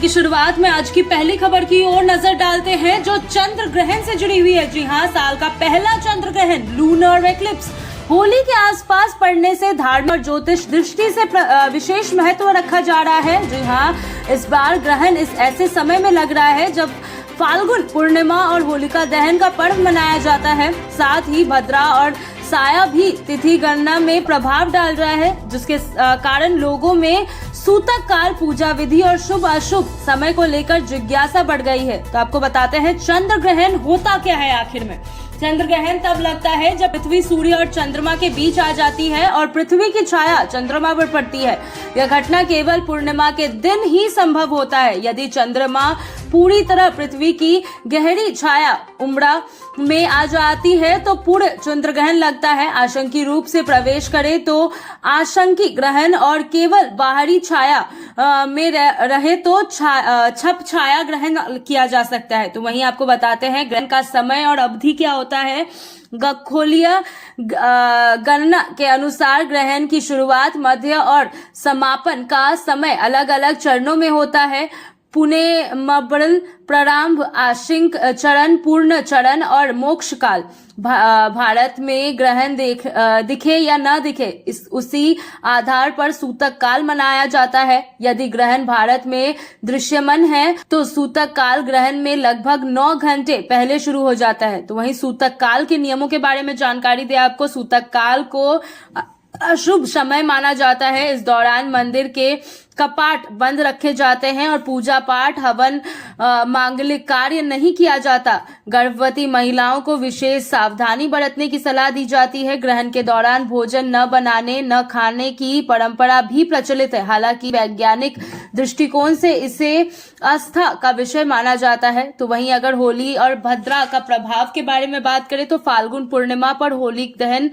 की शुरुआत में आज की पहली खबर की ओर नजर डालते हैं जो चंद्र ग्रहण से जुड़ी हुई है। जी हां, साल का पहला चंद्र ग्रहण लूनर एक्लिप्स होली के आसपास पड़ने से धार्मिक और ज्योतिष दृष्टि से विशेष महत्व रखा जा रहा है। जी हां, इस बार ग्रहण इस ऐसे समय में लग रहा है जब फाल्गुन पूर्णिमा और होलिका दहन का पर्व मनाया जाता है। साथ ही भद्रा और साया भी तिथि गणना में प्रभाव डाल रहा है, जिसके कारण लोगों में सूतक काल पूजा विधि और शुभ अशुभ समय को लेकर जिज्ञासा बढ़ गई है। तो आपको बताते हैं चंद्र ग्रहण होता क्या है आखिर में। चंद्र ग्रहण तब लगता है जब पृथ्वी सूर्य और चंद्रमा के बीच आ जाती है और पृथ्वी की छाया चंद्रमा पर पड़ती है। यह घटना केवल पूर्णिमा के दिन ही संभव होता है। यदि चंद्रमा पूरी तरह पृथ्वी की गहरी छाया उम्रा में आ जाती है तो पूर्ण चंद्र ग्रहण लगता है। आशंकी रूप से प्रवेश करे तो आशंकी ग्रहण और केवल बाहरी छाया में रहे तो छप छाया ग्रहण किया जा सकता है। तो वहीं आपको बताते हैं ग्रहण का समय और अवधि क्या होता है। खगोलीय गणना के अनुसार ग्रहण की शुरुआत, मध्य और समापन का समय अलग अलग चरणों में होता है। पुणे मबरल, प्रारंभ, आशिंक चरण, पूर्ण चरण और मोक्ष काल। भारत में ग्रहण दिखे या न दिखे उसी आधार पर सूतक काल मनाया जाता है। यदि ग्रहण भारत में दृश्यमान है तो सूतक काल ग्रहण में लगभग 9 घंटे पहले शुरू हो जाता है। तो वहीं सूतक काल के नियमों के बारे में जानकारी दे आपको। सूतक काल को अशुभ समय माना जाता है। इस दौरान मंदिर के कपाट बंद रखे जाते हैं और पूजा पाठ, हवन, मांगलिक कार्य नहीं किया जाता। गर्भवती महिलाओं को विशेष सावधानी बरतने की सलाह दी जाती है। ग्रहण के दौरान भोजन न बनाने, न खाने की परंपरा भी प्रचलित है। हालांकि वैज्ञानिक दृष्टिकोण से इसे आस्था का विषय माना जाता है। तो वहीं अगर होली और भद्रा का प्रभाव के बारे में बात करें तो फाल्गुन पूर्णिमा पर होली दहन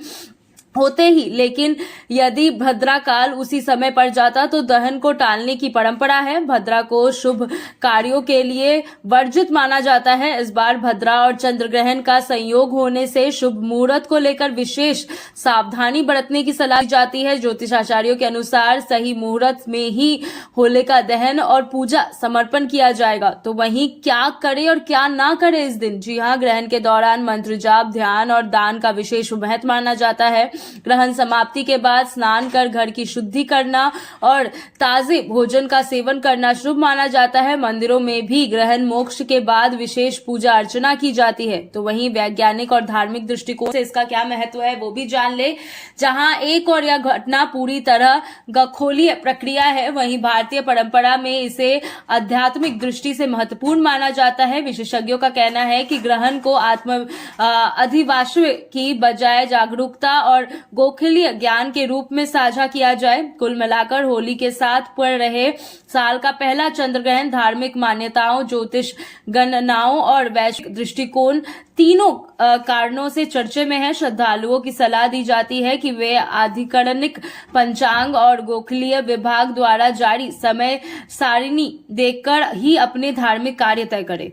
होते ही, लेकिन यदि भद्रा काल उसी समय पड़ जाता तो दहन को टालने की परंपरा है। भद्रा को शुभ कार्यों के लिए वर्जित माना जाता है। इस बार भद्रा और चंद्र ग्रहण का संयोग होने से शुभ मुहूर्त को लेकर विशेष सावधानी बरतने की सलाह दी जाती है। ज्योतिषाचार्यों के अनुसार सही मुहूर्त में ही होलिका दहन और पूजा समर्पण किया जाएगा। तो वहीं क्या करे और क्या ना करे इस दिन। जी हाँ, ग्रहण के दौरान मंत्र जाप, ध्यान और दान का विशेष महत्व माना जाता है। ग्रहण समाप्ति के बाद स्नान कर घर की शुद्धि करना और ताजे भोजन का सेवन करना शुभ माना जाता है। मंदिरों में भी ग्रहण मोक्ष के बाद विशेष पूजा अर्चना की जाती है। तो वहीं वैज्ञानिक और धार्मिक दृष्टिकोण से इसका क्या महत्व है वो भी जान ले। जहां एक और यह घटना पूरी तरह खगोलीय प्रक्रिया है, वहीं भारतीय परंपरा में इसे आध्यात्मिक दृष्टि से महत्वपूर्ण माना जाता है। विशेषज्ञों का कहना है कि ग्रहण को आत्म अधिवास की बजाय जागरूकता और गोखलीय ज्ञान के रूप में साझा किया जाए। कुल मिलाकर होली के साथ पड़ रहे साल का पहला चंद्र ग्रहण धार्मिक मान्यताओं, ज्योतिष गणनाओं और वैश्विक दृष्टिकोण तीनों कारणों से चर्चे में है। श्रद्धालुओं की सलाह दी जाती है कि वे आधिकारिक पंचांग और गोखलीय विभाग द्वारा जारी समय सारिणी देखकर ही अपने धार्मिक कार्य तय करें।